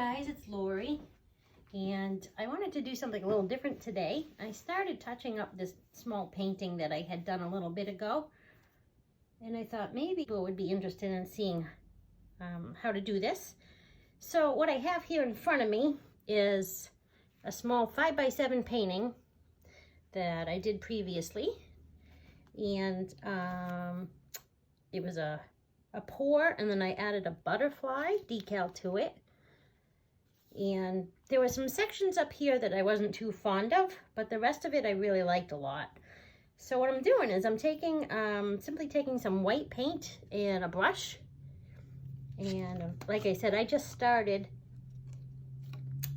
guys, it's Lori, and I wanted to do something a little different today. I started touching up this small painting that I had done a little bit ago, and I thought maybe people would be interested in seeing how to do this. So what I have here in front of me is a small 5x7 painting that I did previously, and it was a pour, and then I added a butterfly decal to it. And there were some sections up here that I wasn't too fond of, but the rest of it I really liked a lot. So what I'm doing is I'm taking, simply taking some white paint and a brush. And like I said, I just started,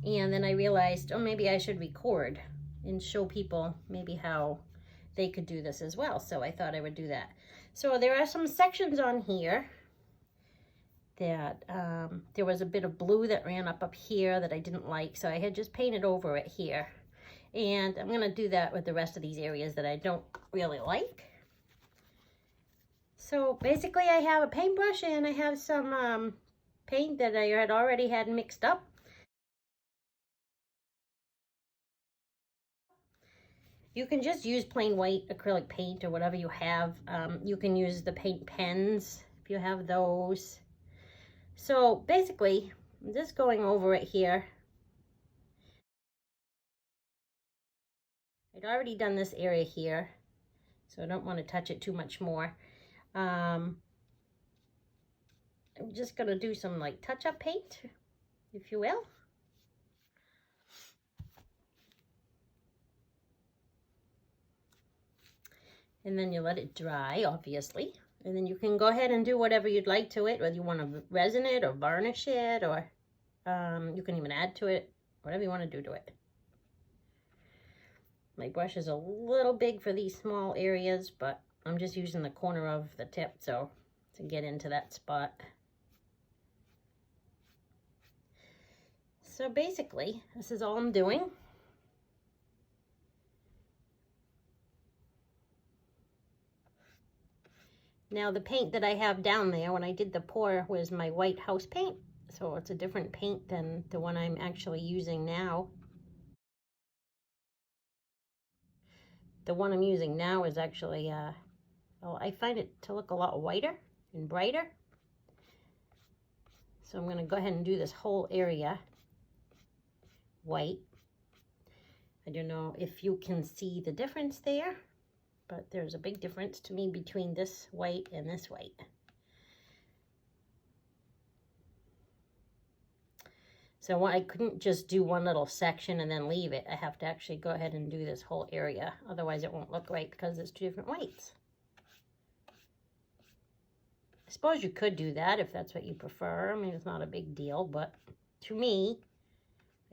and then I realized, oh, maybe I should record and show people maybe how they could do this as well. So I thought I would do that. So there are some sections on here that there was a bit of blue that ran up here that I didn't like, so I had just painted over it here. And I'm gonna do that with the rest of these areas that I don't really like. So basically I have a paintbrush and I have some paint that I had already had mixed up. You can just use plain white acrylic paint or whatever you have. You can use the paint pens if you have those. So basically, I'm just going over it here. I'd already done this area here, so I don't want to touch it too much more. I'm just going to do some like touch-up paint, if you will. And then you let it dry, obviously. And then you can go ahead and do whatever you'd like to it, whether you want to resin it or varnish it, or you can even add to it, whatever you want to do to it. My brush is a little big for these small areas, but I'm just using the corner of the tip to get into that spot. So basically, this is all I'm doing. Now the paint that I have down there when I did the pour was my white house paint, so it's a different paint than the one I'm actually using now. The one I'm using now is actually, well, I find it to look a lot whiter and brighter. So I'm going to go ahead and do this whole area white. I don't know if you can see the difference there, but there's a big difference to me between this white and this white. So I couldn't just do one little section and then leave it. I have to actually go ahead and do this whole area. Otherwise it won't look right because it's two different whites. I suppose you could do that if that's what you prefer. I mean, it's not a big deal, but to me,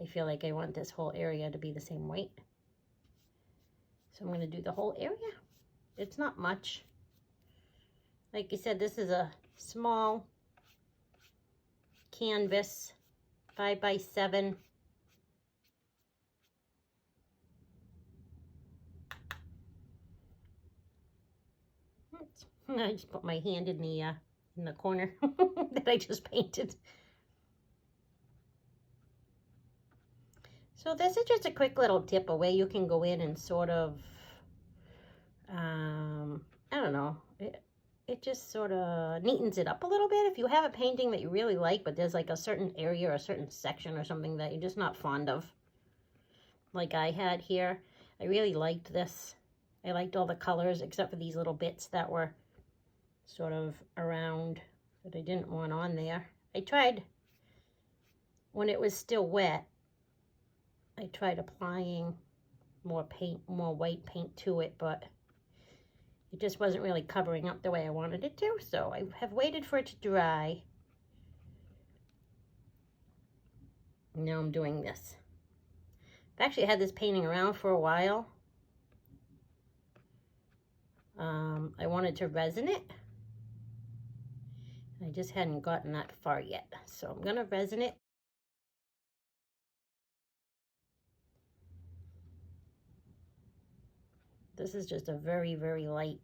I feel like I want this whole area to be the same white. So I'm going to do the whole area. It's not much. Like I said, this is a small canvas, 5x7. I just put my hand in the corner that I just painted. So this is just a quick little tip, a way you can go in and sort of, I don't know, it just sort of neatens it up a little bit. If you have a painting that you really like, but there's like a certain area or a certain section or something that you're just not fond of, like I had here, I really liked this. I liked all the colors except for these little bits that were sort of around that I didn't want on there. I tried, when it was still wet, I tried applying more paint, more white paint to it, but it just wasn't really covering up the way I wanted it to. So I have waited for it to dry. Now I'm doing this. I've actually had this painting around for a while. I wanted to resin it. I just hadn't gotten that far yet. So I'm gonna resin it. This is just a very, very light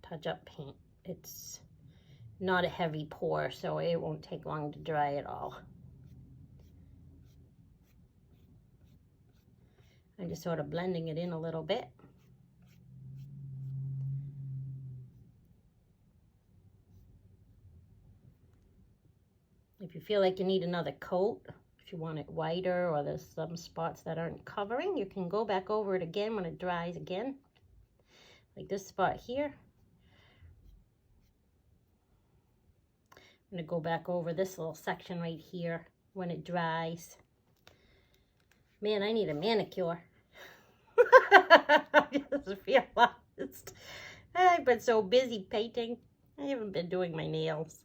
touch-up paint. It's not a heavy pour, so it won't take long to dry at all. I'm just sort of blending it in a little bit. If you feel like you need another coat, if you want it whiter or there's some spots that aren't covering, you can go back over it again when it dries again. Like this spot here. I'm going to go back over this little section right here when it dries. Man, I need a manicure. I just feel lost. I've been so busy painting. I haven't been doing my nails.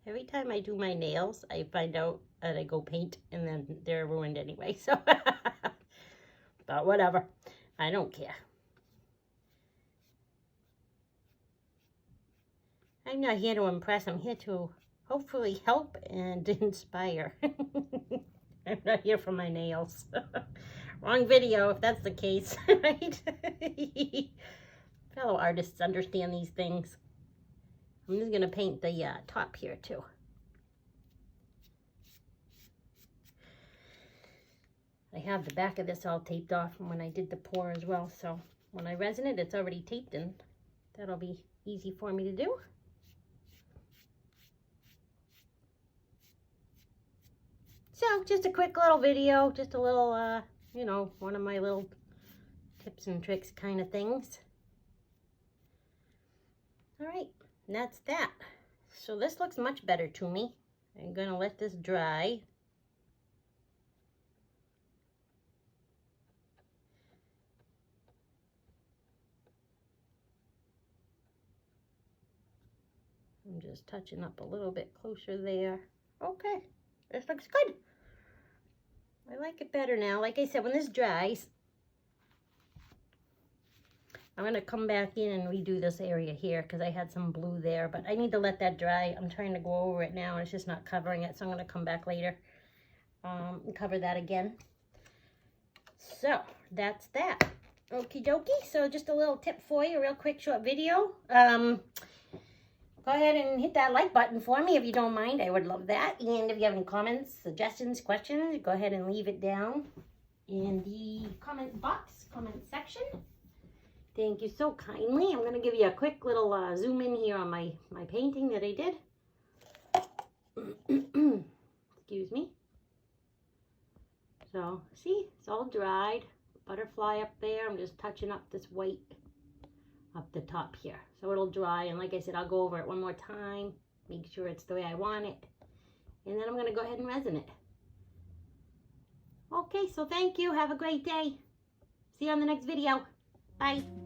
Every time I do my nails, I find out that I go paint and then they're ruined anyway. So, but whatever. I don't care. I'm not here to impress. I'm here to hopefully help and inspire. I'm not here for my nails. Wrong video if that's the case, right? Fellow artists understand these things. I'm just going to paint the top here too. I have the back of this all taped off from when I did the pour as well. So when I resin it, it's already taped and that'll be easy for me to do. So just a quick little video, just a little, you know, one of my little tips and tricks kind of things. All right. And that's that. So this looks much better to me. I'm going to let this dry. I'm just touching up a little bit closer there. Okay, this looks good. I like it better now. Like I said, when this dries, I'm going to come back in and redo this area here because I had some blue there, but I need to let that dry. I'm trying to go over it now and it's just not covering it, so I'm going to come back later and cover that again. So that's that. Okie dokie. So just a little tip for you, a real quick short video. Go ahead and hit that like button for me if you don't mind. I would love that. And if you have any comments, suggestions, questions, go ahead and leave it down in the comment box, comment section. Thank you so kindly. I'm going to give you a quick little zoom in here on my painting that I did. Excuse me. So, see, it's all dried. Butterfly up there. I'm just touching up this white up the top here. So it'll dry. And like I said, I'll go over it one more time. Make sure it's the way I want it. And then I'm going to go ahead and resin it. Okay, so thank you. Have a great day. See you on the next video. Bye.